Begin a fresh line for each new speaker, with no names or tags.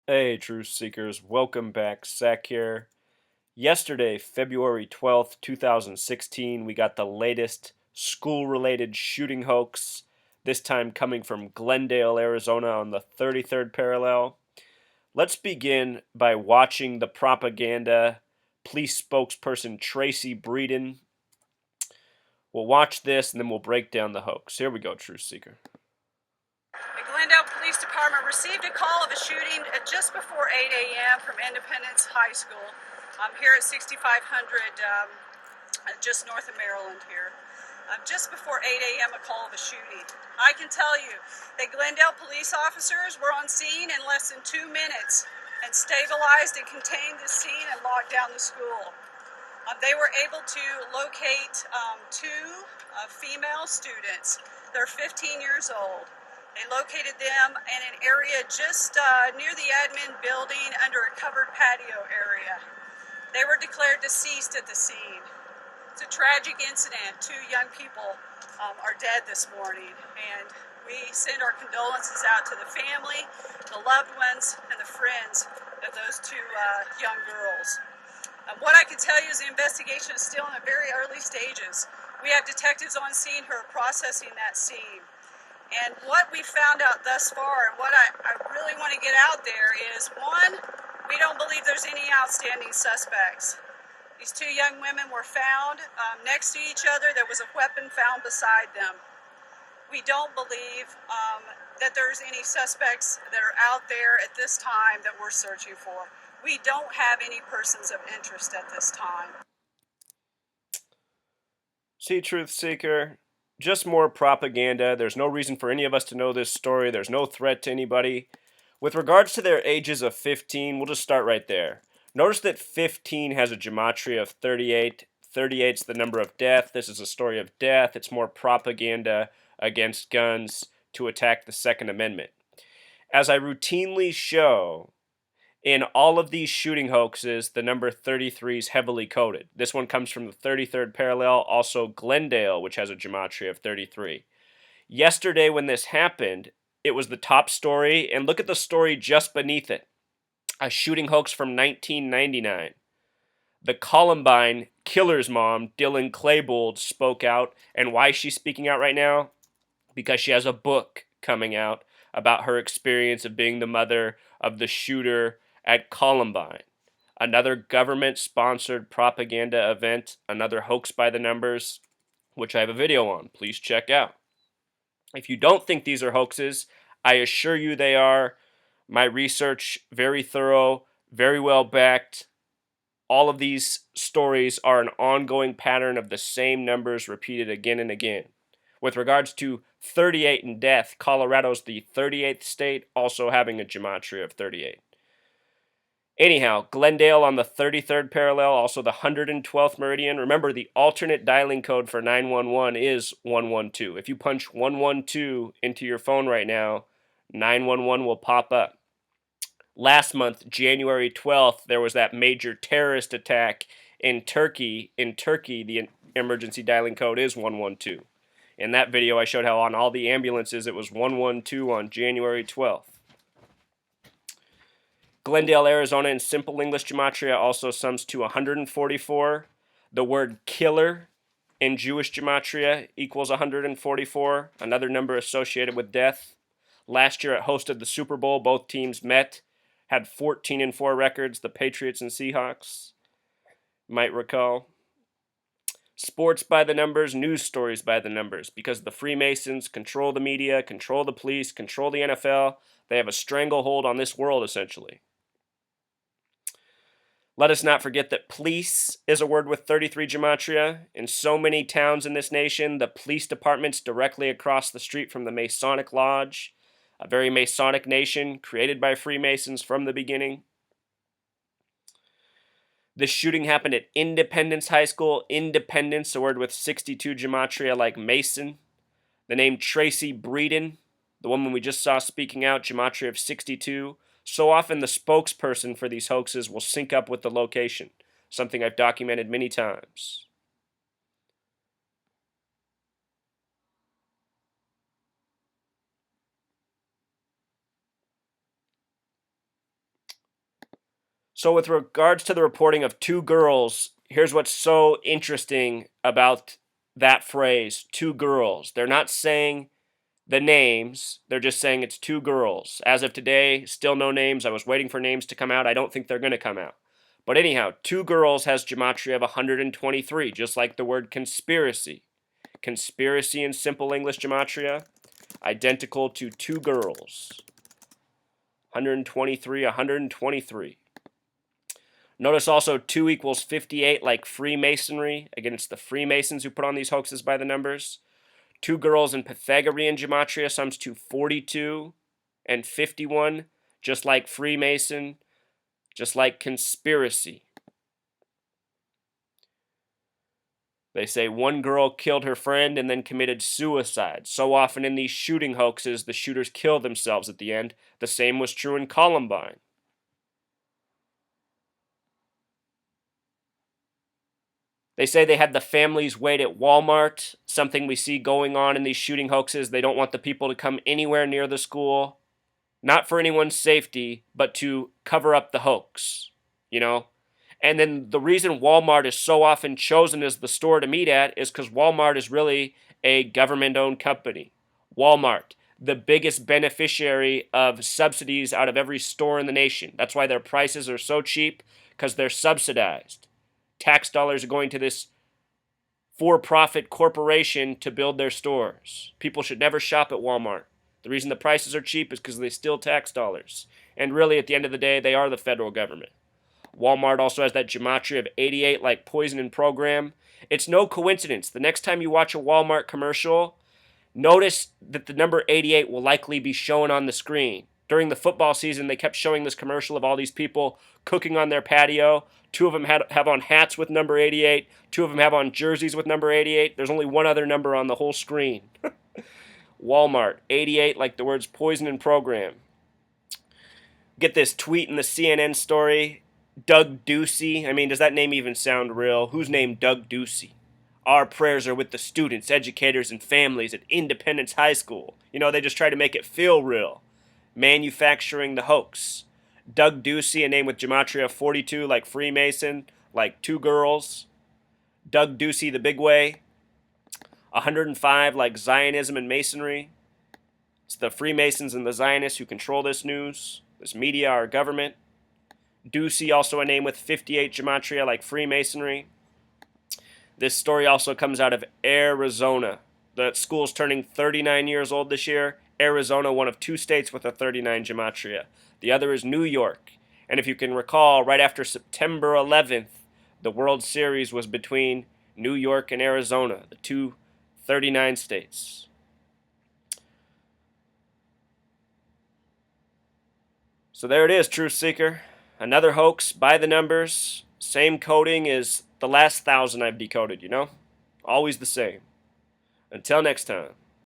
Hey, Truth Seekers, welcome back. Zach here. Yesterday, February 12th, 2016, we got the latest school related shooting hoax, this time coming from Glendale, Arizona on the 33rd parallel. Let's begin by watching the propaganda. Police spokesperson Tracy Breeden. We'll watch this and then we'll break down the hoax. Here we go, Truth Seeker.
The Glendale Police Department received a call of a shooting at just before 8 a.m. from Independence High School here at 6500, just north of Maryland here. Just before 8 a.m. a call of a shooting. I can tell you that Glendale police officers were on scene in less than 2 minutes and stabilized and contained the scene and locked down the school. They were able to locate two female students. They're 15 years old. They located them in an area just near the admin building under a covered patio area. They were declared deceased at the scene. It's a tragic incident. Two young people are dead this morning, and we send our condolences out to the family, the loved ones, and the friends of those two young girls. What I can tell you is the investigation is still in the very early stages. We have detectives on scene who are processing that scene. And what we found out thus far, and what I really want to get out there is, one, we don't believe there's any outstanding suspects. These two young women were found next to each other. There was a weapon found beside them. We don't believe that there's any suspects that are out there at this time that we're searching for. We don't have any persons of interest at this time.
See, Truth Seeker, just more propaganda. There's no reason for any of us to know this story. There's no threat to anybody. With regards to their ages of 15, we'll just start right there. Notice that 15 has a gematria of 38. 38's the number of death. This is a story of death. It's more propaganda against guns to attack the Second Amendment. As I routinely show, in all of these shooting hoaxes, the number 33 is heavily coded. This one comes from the 33rd parallel, also Glendale, which has a gematria of 33. Yesterday, when this happened, it was the top story, and look at the story just beneath it. A shooting hoax from 1999. The Columbine killer's mom, Dylan Claybold, spoke out. And why is she speaking out right now? Because she has a book coming out about her experience of being the mother of the shooter at Columbine. Another government-sponsored propaganda event, another hoax by the numbers, which I have a video on. Please check out. If you don't think these are hoaxes, I assure you they are. My research, very thorough, very well backed. All of these stories are an ongoing pattern of the same numbers repeated again and again. With regards to 38 in death, Colorado's the 38th state, also having a gematria of 38. Anyhow, Glendale on the 33rd parallel, also the 112th meridian. Remember, the alternate dialing code for 911 is 112. If you punch 112 into your phone right now, 911 will pop up. Last month, January 12th, there was that major terrorist attack in Turkey. In Turkey, the emergency dialing code is 112. In that video, I showed how on all the ambulances it was 112 on January 12th. Glendale, Arizona in simple English gematria also sums to 144. The word killer in Jewish gematria equals 144, another number associated with death. Last year it hosted the Super Bowl. Both teams met, had 14-4 records, the Patriots and Seahawks, might recall. Sports by the numbers, news stories by the numbers, because the Freemasons control the media, control the police, control the NFL. They have a stranglehold on this world, essentially. Let us not forget that police is a word with 33 gematria. In so many towns in this nation, the police department's directly across the street from the Masonic Lodge, a very Masonic nation created by Freemasons from the beginning. This shooting happened at Independence High School. Independence, a word with 62 gematria like Mason. The name Tracy Breeden, the woman we just saw speaking out, gematria of 62. So often the spokesperson for these hoaxes will sync up with the location, something I've documented many times. So, with regards to the reporting of two girls, here's what's so interesting about that phrase, two girls. They're not saying the names, they're just saying it's two girls. As of today, still no names. I was waiting for names to come out. I don't think they're going to come out. But anyhow, two girls has gematria of 123, just like the word conspiracy. Conspiracy in simple English gematria, identical to two girls. 123, 123. Notice also 2 equals 58 like Freemasonry. Again, it's the Freemasons who put on these hoaxes by the numbers. Two girls in Pythagorean gematria sums to 42 and 51, just like Freemason, just like conspiracy. They say one girl killed her friend and then committed suicide. So often in these shooting hoaxes, the shooters kill themselves at the end. The same was true in Columbine. They say they had the families wait at Walmart, something we see going on in these shooting hoaxes. They don't want the people to come anywhere near the school, not for anyone's safety, but to cover up the hoax, you know? And then the reason Walmart is so often chosen as the store to meet at is because Walmart is really a government-owned company. Walmart, the biggest beneficiary of subsidies out of every store in the nation. That's why their prices are so cheap, because they're subsidized. Tax dollars are going to this for-profit corporation to build their stores. People should never shop at Walmart. The reason the prices are cheap is because they steal tax dollars. And really, at the end of the day, they are the federal government. Walmart also has that gematria of 88 like poison and program. It's no coincidence. The next time you watch a Walmart commercial, notice that the number 88 will likely be shown on the screen. During the football season, they kept showing this commercial of all these people cooking on their patio. Two of them have on hats with number 88. Two of them have on jerseys with number 88. There's only one other number on the whole screen. Walmart, 88 like the words poison and program. Get this tweet in the CNN story. Doug Ducey. I mean, does that name even sound real? Who's named Doug Ducey? Our prayers are with the students, educators, and families at Independence High School. You know, they just try to make it feel real. Manufacturing the hoax. Doug Ducey, a name with gematria 42 like Freemason, like two girls. Doug Ducey, the big way. 105 like Zionism and Masonry. It's the Freemasons and the Zionists who control this news, this media, our government. Ducey, also a name with 58 gematria like Freemasonry. This story also comes out of Arizona. The school's turning 39 years old this year. Arizona, one of two states with a 39 gematria. The other is New York. And if you can recall, right after September 11th, the World Series was between New York and Arizona, the two 39 states. So there it is, Truth Seeker. Another hoax by the numbers. Same coding as the last 1,000 I've decoded, you know? Always the same. Until next time.